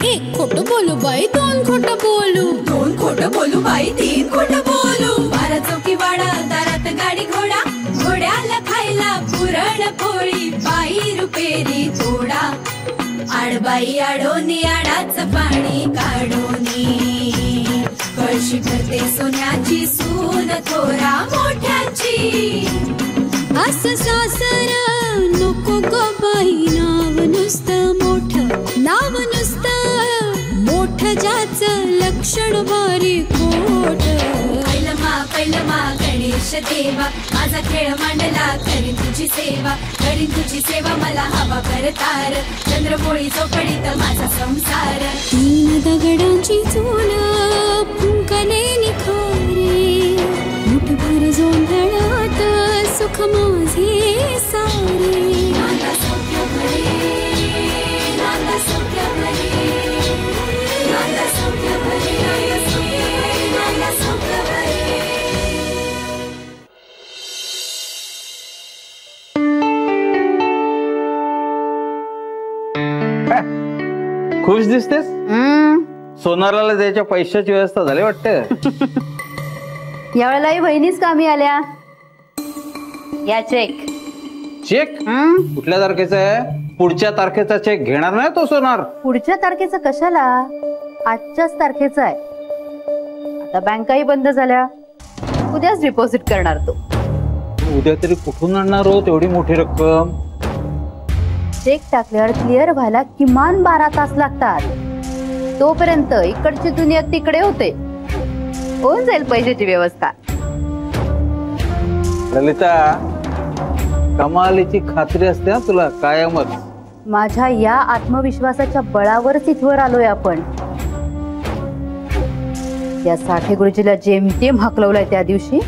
एक खोटं बोलू बाई, दोन खोटं बोलू, दोन खोटं बोलू बाई, तीन खोटं बोलू. 12 चौकी वाडा, दारात गाडी घोडा, घोड्याला खायला पुरण पोळी, बाई रुपेरी थोडा. आडबाई आडोनी आडाचं पाणी काढोनी, कळशी भरते सोन्याची सून थोरा मोठ्याची. असं सासर नको ग बाई, नाव नुसतं मोठं, नाव नुसतं मोठं, ज्याचं लक्षण भारी खोट. पैलमा गणेश देवा, माझा खेळ मांडला, करीन तुझी सेवा, करीन तुझी सेवा, मला हवा करतार, चंद्रपोळी चौकडीत माझा संसार. 3 दगडांची चूल फुंकले निखारे, मुठभर जोंधळात सुख माझे सारे. नांदा सौख्य भरे, नांदा सौख्य भरे, नांदा सौख्य भरे, नांदा सौख्य भरे. खुश दिसतेस. सोनाराला द्यायच्या पैशाची व्यवस्था झाली वाटतं. यावेळेलाही बहिणीच कामी आल्या. या चेक. चेक कुठल्या तारखेचा आहे? पुढच्या तारखेचा चेक घेणार नाही तो सोनार. पुढच्या तारखेचा कशाला, आजच्याच तारखेचा आहे. आता बँकाही बंद झाल्या, उद्याच डिपॉझिट करणार तो. उद्या तरी कुठून आणणार हो तेवढी मोठी रक्कम? चेक टाकल्यावर क्लिअर व्हायला किमान 12 तास लागतात. तोपर्यंत इकडची दुनिया तिकडे होते. होऊन जाईल पैशाची व्यवस्था. ललिता, कमालीची खात्री असते तुला कायमच. माझ्या या आत्मविश्वासाच्या बळावरच इथवर आलोय आपण. या साठे गुरुजीला जेमतेम हकलवलाय त्या दिवशी.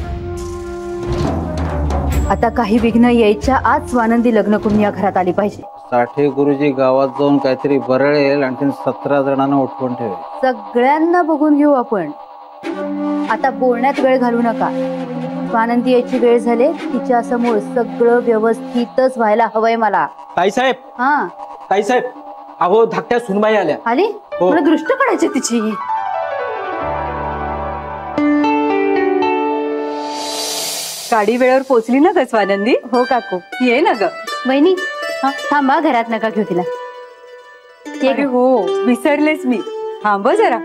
आता काही विघ्न यायच्या आज स्वानंदी लग्न करून या घरात आली पाहिजे. साठे गुरुजी गावात जाऊन काहीतरी बरळेल, आणखी 17 जणांना उठवून ठेवेल. सगळ्यांना बघून घेऊ आपण. आता बोलण्यात वेळ घालू नका. स्वानंदी यायची वेळ झाली, तिच्या समोर सगळं व्यवस्थितच व्हायला हवंय मला. ताईसाहेब. हा ताईसाहेब, अहो धाकट्या सुनबाई आल्या. आली? मला दृष्ट काढायची तिची. गाडी वेळेवर पोहोचली ना ग स्वानंदी? हो काकू. ये ना ग. वहिनी थांबा, घरात नका घेऊ तिला. अरे हो, विसरलेच मी. थांब जरा.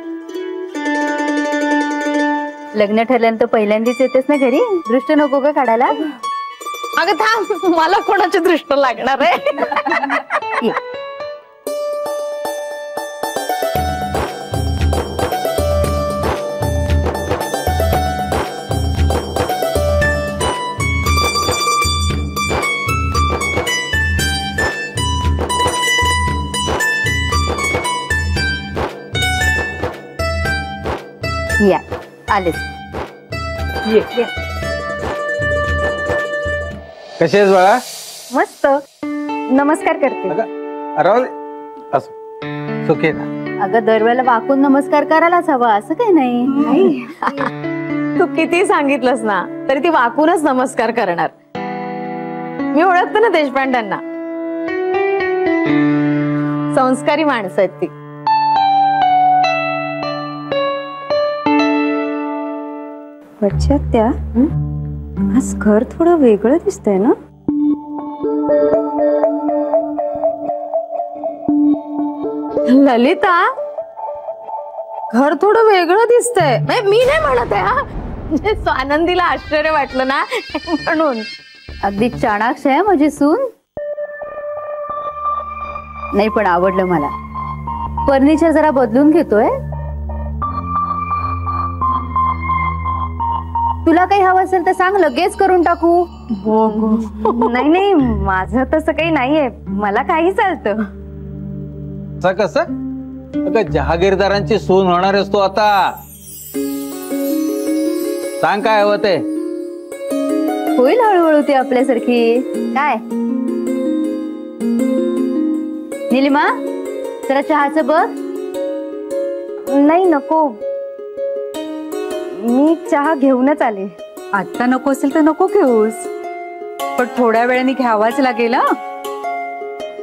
लग्न ठरल्यानंतर पहिल्यांदाच येतेस ना घरी, दृष्ट नको का काढायला? अगं थांब, मला कोणाची दृष्ट लागणार आहे? या आलेच. कशी आहेस बाळा? मस्त. नमस्कार करते. सुखी ना? अगं दरवेळेला वाकून नमस्कार करायलाच हवा असं काही नाही. तू किती सांगितलंस ना तरी ती वाकूनच नमस्कार करणार. मी ओळखते ना देशपांड्यांना. संस्कारी माणसं आहेत ती. त्या आज घर थोडं वेगळं दिसतंय ना? ललिता, घर थोडं वेगळं दिसतंय. मी नाही म्हणत आहे हा, म्हणजे स्वानंदीला आश्चर्य वाटलं ना म्हणून. अगदी चाणाक्ष आहे माझी सून. नाही पण आवडलं मला. फर्निचर जरा बदलून घेतोय. तुला काही हवं असेल तर सांग, लगेच करून टाकू. नाही नाही, माझं तसं काही नाहीये. मला काही चालतं. कसं? अगं जहागीरदारांची सून होणार आहेस तू आता. सांग काय हवं ते. होईल हळूहळू ती आपल्यासारखी. काय निलिमा, जरा चहाचं बघ. नाही नको, मी चहा घेऊनच आले. आता नको असेल तर नको घेऊस, पण थोड्या वेळाने घ्यावाच लागेल.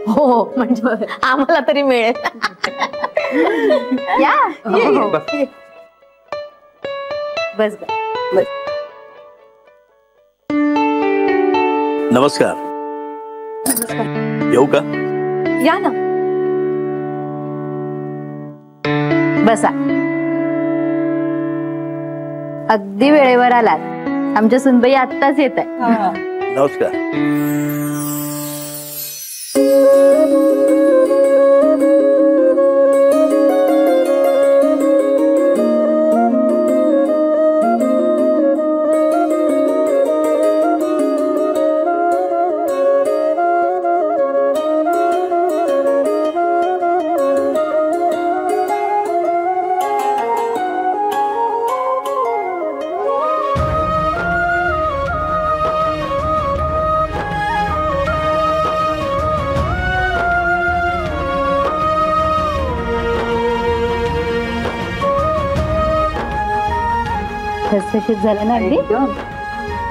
हो म्हणजे आम्हाला तरी मिळेल. या बस. बस बस. नमस्कार. येऊ का? या ना. बसा. अगदी वेळेवर आलात. आमच्या सुनबाई आत्ताच येत आहे. नमस्कार. ठसठशीत झालं ना अगदी.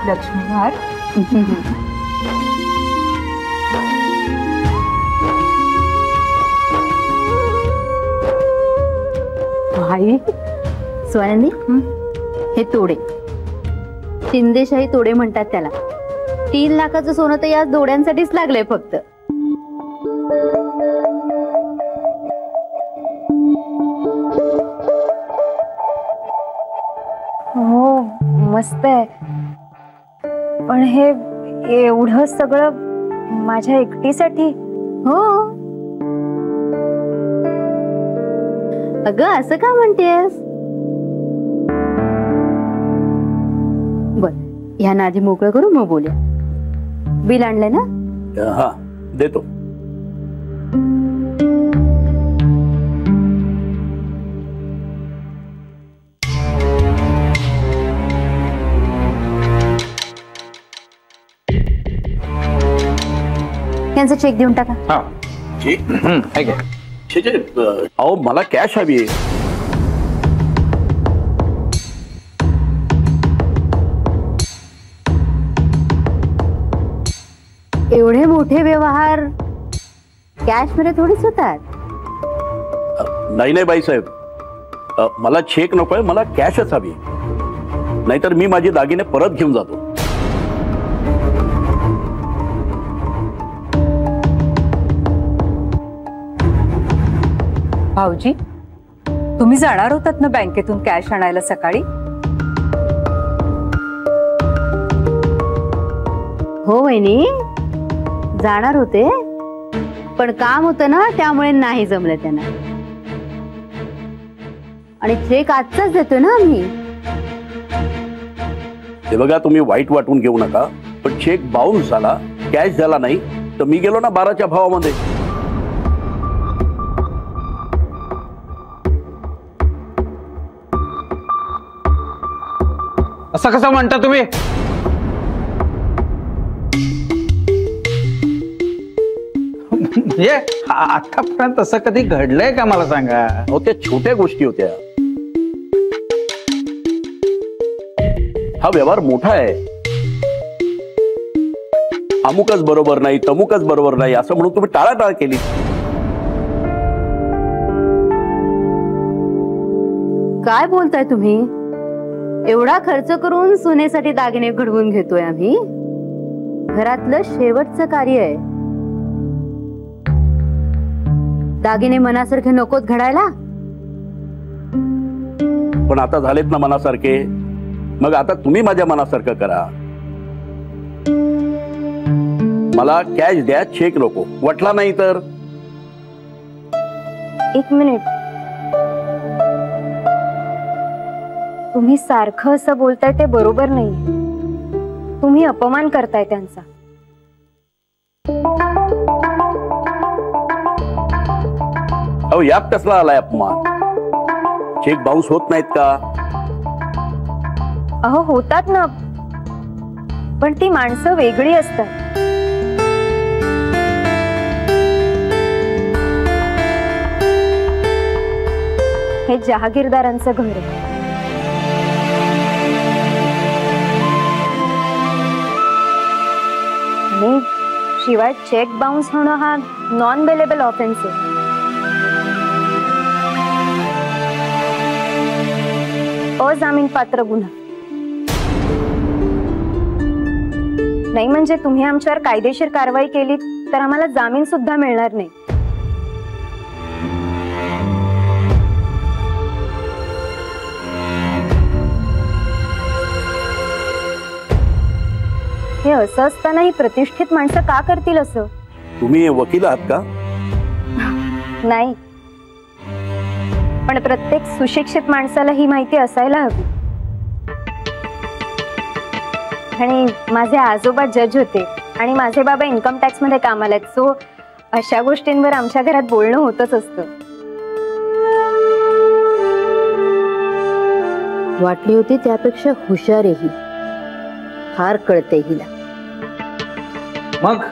लक्ष्मीहार. भाई स्वानंदी, हे तोडे शिंदेशाही तोडे म्हणतात त्याला. 3 लाखाचं सोनं तर या दोड्यांसाठीच लागलंय फक्त. हो मस्त आहे, पण हे एवढं सगळं माझ्या एकटीसाठी? हो. अगं असं का म्हणतेस? बर, ह्यांना आधी मोकळं करू मग बोलूया. बिल आणलंय ना? हा देतो. यांचा चेक देऊन टाका. हा. चेक? आहे का? अहो मला कॅश हवी आहे. एवढे मोठे व्यवहार कॅश मध्ये थोडीच होतात. नाही नाही बाईसाहेब, मला चेक नकोय, मला कॅशच हवी. नाहीतर मी माझे दागिने परत घेऊन जातो. भाऊजी, तुम्ही जाणार होतात ना बँकेतून कॅश आणायला सकाळी? हो वहिनी, जाणार होते, पण काम होतं ना त्यामुळे नाही जमलं त्यांना. आणि चेक आजचाच देतोय ना आम्ही. हे बघा, तुम्ही वाईट वाटून घेऊ नका, पण चेक बाउन्स झाला, कॅश झाला नाही, तर मी गेलो ना 12च्या भावामध्ये. असं कसं म्हणता तुम्ही? म्हणजे आतापर्यंत असं कधी घडलंय का मला सांगा? अहो त्या छोट्या गोष्टी होत्या. हा व्यवहार मोठा आहे. अमुकच बरोबर नाही, तमुकच बरोबर नाही असं म्हणून तुम्ही टाळाटाळ केली. काय बोलताय तुम्ही? एवढा खर्च करून सुनेसाठी दागिने घडवून घेतोय आम्ही. घरातलं शेवटचं कार्य आहे. दागिने मनासारखे नकोत घडायला? पण आता झालेत ना मनासारखे, मग आता तुम्ही माझ्या मनासारखं करा. मला कॅश द्या, चेक नको. वटला नाही तर? 1 मिनिट, तुम्ही सारखं असं बोलताय ते बरोबर नाही. तुम्ही अपमान करताय त्यांचा. अहो यात कसला आलाय अपमान? चेक बाउन्स होत नाहीत का? अहो होतात ना, पण ती माणसं वेगळी असतात. हे जहागीरदारांचं घर आहे. आणि शिवाय चेक बाउन्स होणं हा नॉन बेलेबल ऑफेन्स आहे. अजामीनपात्र गुन्हा नाही. म्हणजे तुम्ही आमच्यावर कायदेशीर कारवाई केली तर आम्हाला जामीन सुद्धा मिळणार नाही. हे असं असतानाही प्रतिष्ठित माणसं का करतील असं? तुम्ही वकील आहात का? नाही, पण प्रत्येक सुशिक्षित माणसाला ही माहिती असायला हवी. आणि माझे आजोबा जज होते आणि माझे बाबा इन्कम टॅक्स मध्ये कामाला आहेत. सो अशा गोष्टींवर आमच्या घरात बोलणं होतच असतं. वाटली होती त्यापेक्षा हुशार आहे ही. फार कळते हिला. मग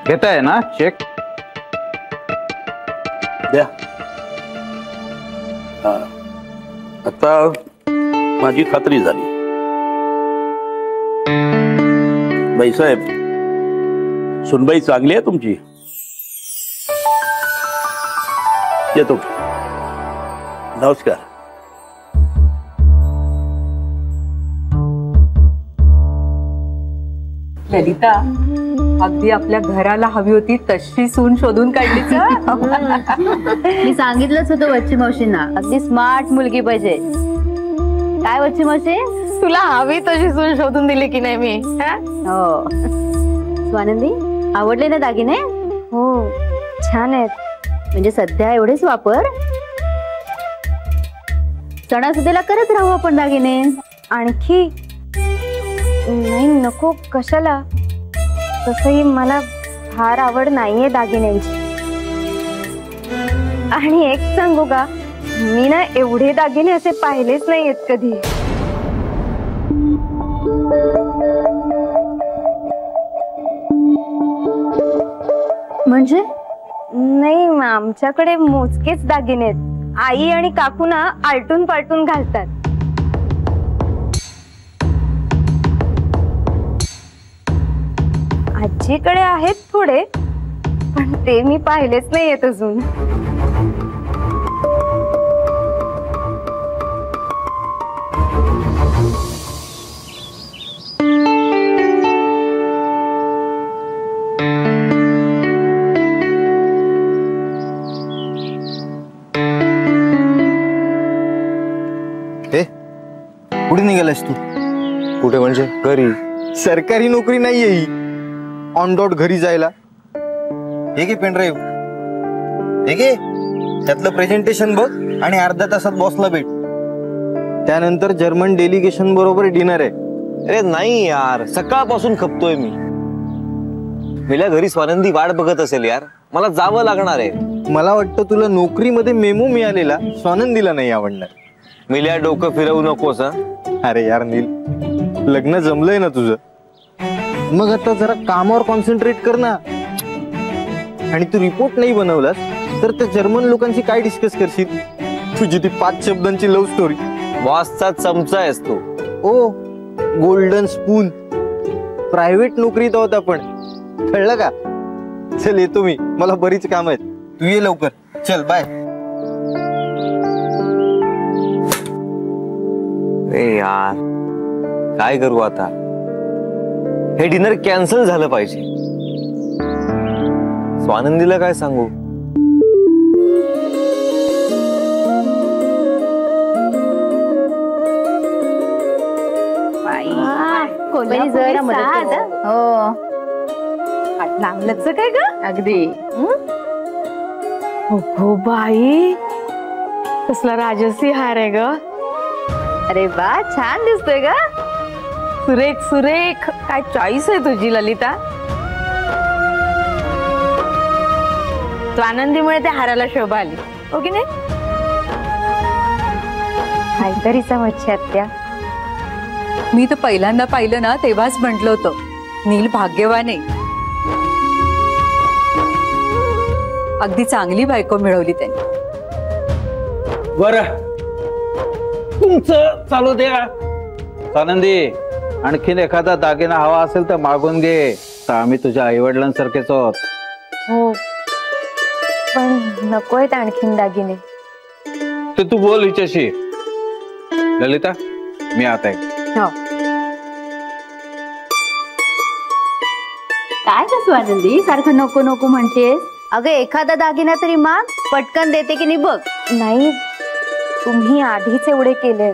घेताय ना चेक? द्या. आता माझी खात्री झाली. बाईसाहेब, सुनबाई चांगली आहे तुमची. येतो. नमस्कार. ललिता, अगदी आपल्या घराला हवी होती तशी सून शोधून काढलीच. मी सांगितलंच होतं वच्ची मावशींना, अगदी स्मार्ट मुलगी पाहिजे. काय वच्ची मावशी, तुला हवी तशी सून शोधून दिली की नाही मी? हो. स्वानंदी, आवडले ना दागिने? हो, छान आहेत. म्हणजे सध्या एवढेच वापर, सणासुदीला करत राहू आपण दागिने. आणखी नाही, नको. कशाला? तसंही मला फार आवड नाहीये दागिन्यांची. आणि एक सांगू का, मी ना एवढे दागिने असे पाहिलेच नाहीयेत कधी. म्हणजे नाही, आमच्याकडे मोजकेच दागिने आहेत. आई आणि काकू ना आलटून पालटून घालतात. आजीकडे आहेत थोडे, पण ते मी पाहिलेच नाहीयेत अजून. कुठे निघालास तू? कुठे म्हणजे? घरी. सरकारी नोकरी नाहीये ही, ऑन डॉट घरी जायला. हे घे पेनड्राईव्ह, हे घे, त्यातलं प्रेझेंटेशन बघ आणि अर्ध्या तासात बॉसला भेट. त्यानंतर जर्मन डेलिगेशन बरोबर डिनर आहे. अरे नाही यार, सकाळपासून खपतोय मी. मिल्या घरी स्वानंदी वाट बघत असेल यार, मला जावं लागणार आहे. मला वाटतं तुला नोकरीमध्ये मेमो मिळालेला स्वानंदीला नाही आवडणार. मिल्या डोकं फिरवू नकोस. अरे यार नील, लग्न जमलंय ना तुझं, मग आता जरा कामावर कॉन्सन्ट्रेट कर ना. आणि तू रिपोर्ट नाही बनवलास तर त्या जर्मन लोकांशी काय डिस्कस करशील? तुझी ती 5 शब्दांची लव्ह स्टोरी. बॉसचा चमचा आहेस तू. ओ गोल्डन स्पून. प्रायव्हेट नोकरीत आहोत आपण, कळलं का? चल येतो मी, मला बरीच काम आहेत. तू ये लवकर. चल बाय. यार काय करू आता? हे डिनर कॅन्सल झालं पाहिजे. स्वानंदीला काय सांगू? लांबलच काय ग? अगदी. हो बाई, कसला राजसी हार आहे ग. अरे वा, छान दिसतोय ग. सुरेख सुरेख. काय चॉईस आहे तुझी ललिता. स्वानंदीमुळे त्या हाराला शोभा आली, हो की नाही? काहीतरी समजते आत्या. मी तर पहिल्यांदा पाहिलं ना तेव्हाच म्हटलं होतं, नील भाग्यवान आहे. अगदी चांगली बायको मिळवली त्यांनी. बरं, तुमचं चालू द्या. स्वानंदी, आणखीन एखादा दागिना हवा असेल तर मागून घे. तर आम्ही तुझ्या आई वडिलांसारखेच आहोत. हो, पण नकोयत आणखीन दागिने. ते तू बोल हिच्याशी. ललिता मी आता आहे. हो. काय ग स्वानंदी सारखं नको नको म्हणतेस? अगं एखादा दागिना तरी माग, पटकन देते की नाही बघ. नाही, तुम्ही आधीच एवढे केले,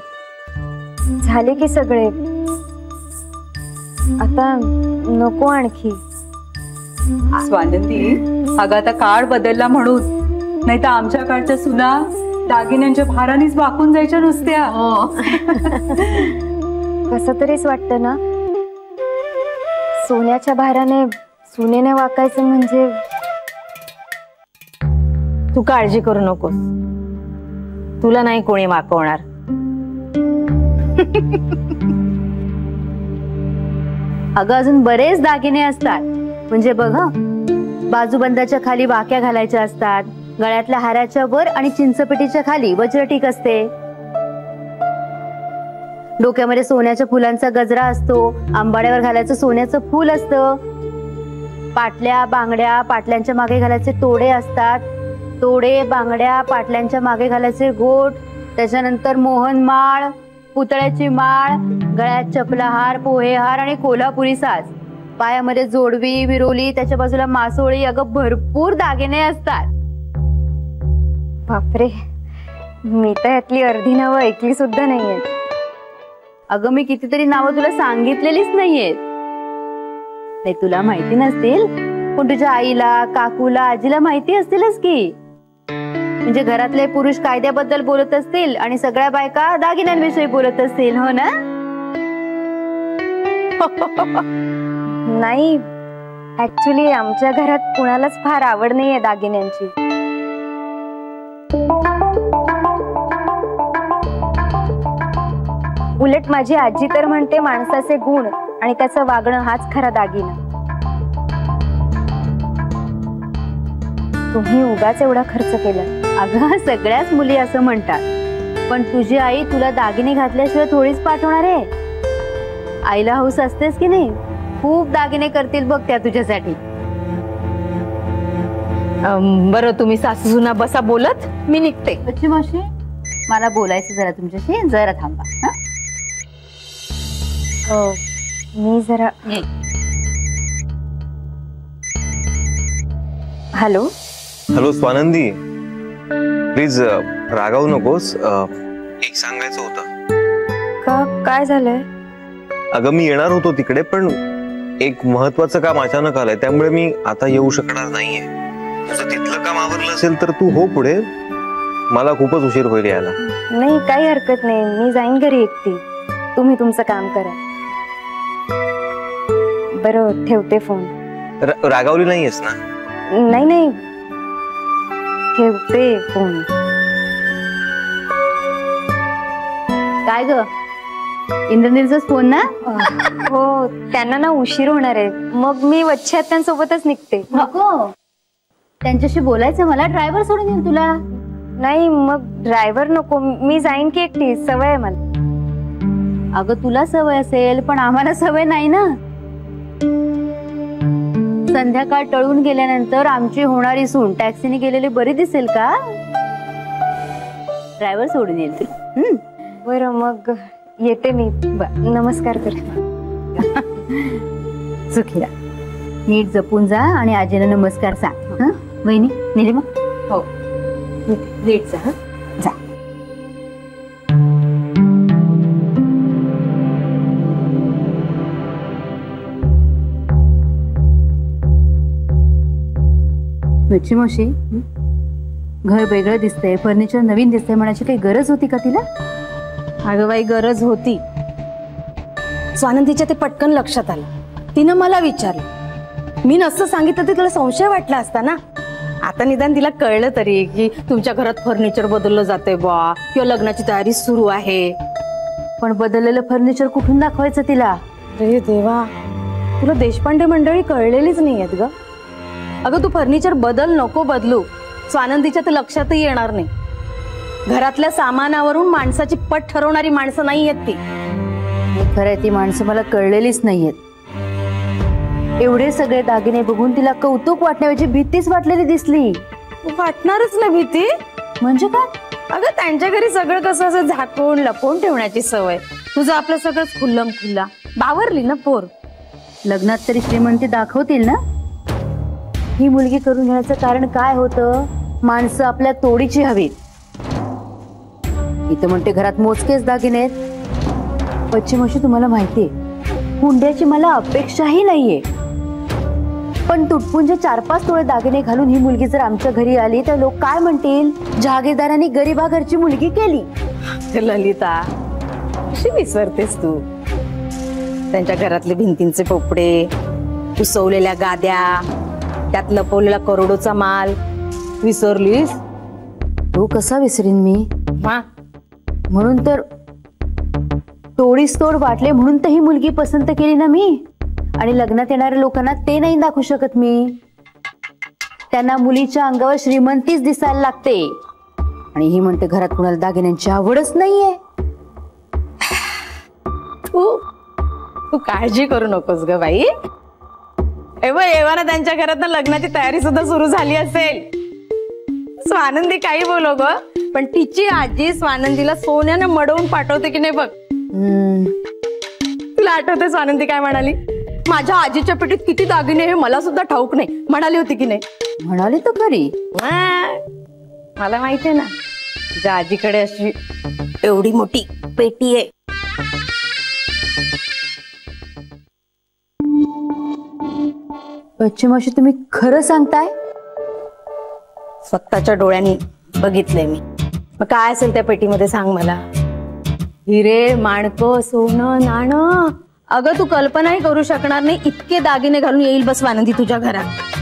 झाले की सगळे, आता नको आणखी. स्वानंदी अगं आता काळ बदलला म्हणून, नाही तर आमच्या काळच्या सुना दागिन्यांच्या भारानेच वाकून जायच्या नुसत्या. कसं तरीच वाटतं ना, सोन्याच्या भाराने सुनेने वाकायचं म्हणजे. तू काळजी करू नकोस, तुला नाही कोणी वाकवणार. अगं अजून बरेच दागिने असतात, म्हणजे बघ बाजूबंदाच्या खाली वाक्या घालायच्या असतात, गळ्यातल्या हाराच्या वर आणि चिंचपेटीच्या खाली वज्रटीक असते, डोक्यामध्ये सोन्याच्या फुलांचा गजरा असतो, आंबाड्यावर घालायचं सोन्याचं फूल असतं, पाटल्या बांगड्या पाटल्यांच्या मागे घालायचे तोडे असतात, तोडे बांगड्या पाटल्यांच्या मागे घालायचे गोट, त्याच्यानंतर मोहनमाळ, पुतळ्याची माळ, गळ्यात चपलाहार, पोहेहार आणि कोल्हापुरी साज, पायामध्ये जोडवी विरोली, त्याच्या बाजूला मासोळी. अगं भरपूर दागिने असतात. बापरे, मी तर यातली अर्धी नावं ऐकली सुद्धा नाहीयेत. अगं मी कितीतरी नावं तुला सांगितलेलीच नाहीयेत. नाही तुला माहिती नसतील, पण तुझ्या आईला काकूला आजीला माहिती असतीलच की. म्हणजे घरातले पुरुष कायद्याबद्दल बोलत असतील आणि सगळ्या बायका दागिन्यांविषयी बोलत असतील, हो ना? नाही, ऍक्च्युली आमच्या घरात कुणालाच फार आवड नाहीये दागिन्यांची. उलट माझी आजी तर म्हणते माणसाचे गुण आणि त्याचं वागणं हाच खरा दागिना. तुम्ही उगाच एवढा खर्च केला. अगं सगळ्याच मुली असं म्हणतात, पण तुझी आई तुला दागिने घातल्याशिवाय थोडीच पाठवणार आहे. आईला हौस असतेस की नाही, खूप दागिने करतील बघ त्या तुझ्यासाठी. बरं तुम्ही सासूना बसा बोलत, मी निघते. बच्ची मावशी मला बोलायचं जरा तुमच्याशी, जरा थांबा. मी जरा. हॅलो हॅलो स्वानंदी, प्लीज रागावू नकोस. एक सांगायचं होतं. का, काय झालंय? अगं मी येणार होतो तिकडे, पण एक महत्वाचं काम अचानक आलंय, त्यामुळे मी आता येऊ शकणार नाहीये. तुझं तिथलं काम आवरलं असेल तर तू हो पुढे, मला खूपच उशीर होईल यायला. नाही काही हरकत नाही, मी जाईन घरी एकटी, तुम्ही तुमचं काम करा. बरं ठेवते फोन. रागावली नाहीयेस ना? नाही नाही, ठेवते फोन. काय ग, इंद्रनीलचाच फोन ना? हो, त्यांना ना उशीर होणार आहे, मग मी वच्छी आत्यांसोबतच निघते. नको, त्यांच्याशी बोलायचं मला, ड्रायव्हर सोडून येईल तुला. नाही मग ड्रायव्हर नको, मी जाईन की एकटी, सवय आहे मला. अगं तुला सवय असेल, पण आम्हाला सवय नाही ना. संध्याकाळ टळून गेल्यानंतर आमची होणारी सून टॅक्सीने गेलेली बरी दिसेल का? ड्रायव्हर सोडून येईल तुला. बरं मग येते मी. नमस्कार कर. सुखीला नीट जपून जा आणि आजीला नमस्कार सांग. वहिनी निलिमा? हो नीट जा. जा. बच्ची मावशी, घर वेगळं दिसतंय, फर्निचर नवीन दिसतंय, म्हणायची काही गरज होती का तिला? अगं बाई गरज होती. स्वानंदीच्या ते पटकन लक्षात आलं, तिनं मला विचारलं. मी नसतं सांगितलं तर तिला संशय वाटला असता ना. आता निदान तिला कळलं तरी की तुमच्या घरात फर्निचर बदललं जातंय बा, किंवा लग्नाची तयारी सुरू आहे. पण बदललेलं फर्निचर कुठून दाखवायचं तिला? अरे देवा, तुला देशपांडे मंडळी कळलेलीच नाहीयेत ग. अगं तू फर्निचर बदल नको बदलू, स्वानंदीच्या तर लक्षातही येणार नाही. घरातल्या सामानावरून माणसाची पट ठरवणारी माणसं नाही आहेत ती. खरंय, ती माणसं मला कळलेलीच नाहीयेत. एवढे सगळे दागिने बघून तिला कौतुक वाटण्याची भीतीच वाटलेली दिसली. वाटणारच ना भीती. म्हणजे काय? अगं त्यांच्या घरी सगळं कसं असं झाकून लपवून ठेवण्याची सवय. तुझं आपलं सगळंच खुल्लम खुल्ला. बावरली ना पोर. लग्नात तरी श्रीमंती दाखवतील ना. ही मुलगी करून घेण्याचं कारण काय होतं? माणसं आपल्या तोडीची हवीत. इथं म्हणते घरात मोजकेच दागिने आहेत. पश्चिमोशी तुम्हाला माहितीये हुंड्याची मला अपेक्षाही नाहीये, पण तुटपुंजे 4-5 तोळे दागिने घालून ही मुलगी जर आमच्या घरी आली तर लोक काय म्हणतील? जहागीरदारांनी गरीबा घरची मुलगी केली. ललिता कशी विसरतेस तू? त्यांच्या घरातले भिंतींचे पोपडे, उसवलेल्या गाद्या, त्यात लपवलेला करोडोचा माल विसरलीस? तो कसा विसरीन मी? म्हणून तर तोडीस तोड वाटले म्हणून तर ही मुलगी पसंत केली ना मी. आणि लग्नात येणाऱ्या लोकांना ते नाही दाखवू शकत मी. त्यांना मुलीच्या अंगावर श्रीमंतीच दिसायला लागते. आणि ही म्हणते घरात कुणाला दागिन्यांची आवडच नाहीये. तू काळजी करू नकोस ग बाई. एव्हा त्यांच्या घरात लग्नाची तयारी सुद्धा सुरू झाली असेल. स्वानंदी काही बोलो ग, पण तिची आजी स्वानंदीला सोन्याने मडवून पाठवते की नाही बघ. तुला आठवते स्वानंदी काय म्हणाली? माझ्या आजीच्या पेटीत किती दागिने हे मला सुद्धा ठाऊक नाही म्हणाली होती की नाही? म्हणाली तर खरी. मला माहितीये ना तुझ्या आजीकडे अशी एवढी मोठी पेटी आहे. पश्चिमाशी तुम्ही खरं सांगताय? स्वतःच्या डोळ्यांनी बघितलंय मी. मग काय असेल त्या पेटीमध्ये सांग मला. हिरे, माणकं, सोनं, नाणं. अगं तू कल्पनाही करू शकणार नाही इतके दागिने घालून येईल बस स्वानंदी तुझ्या घरात.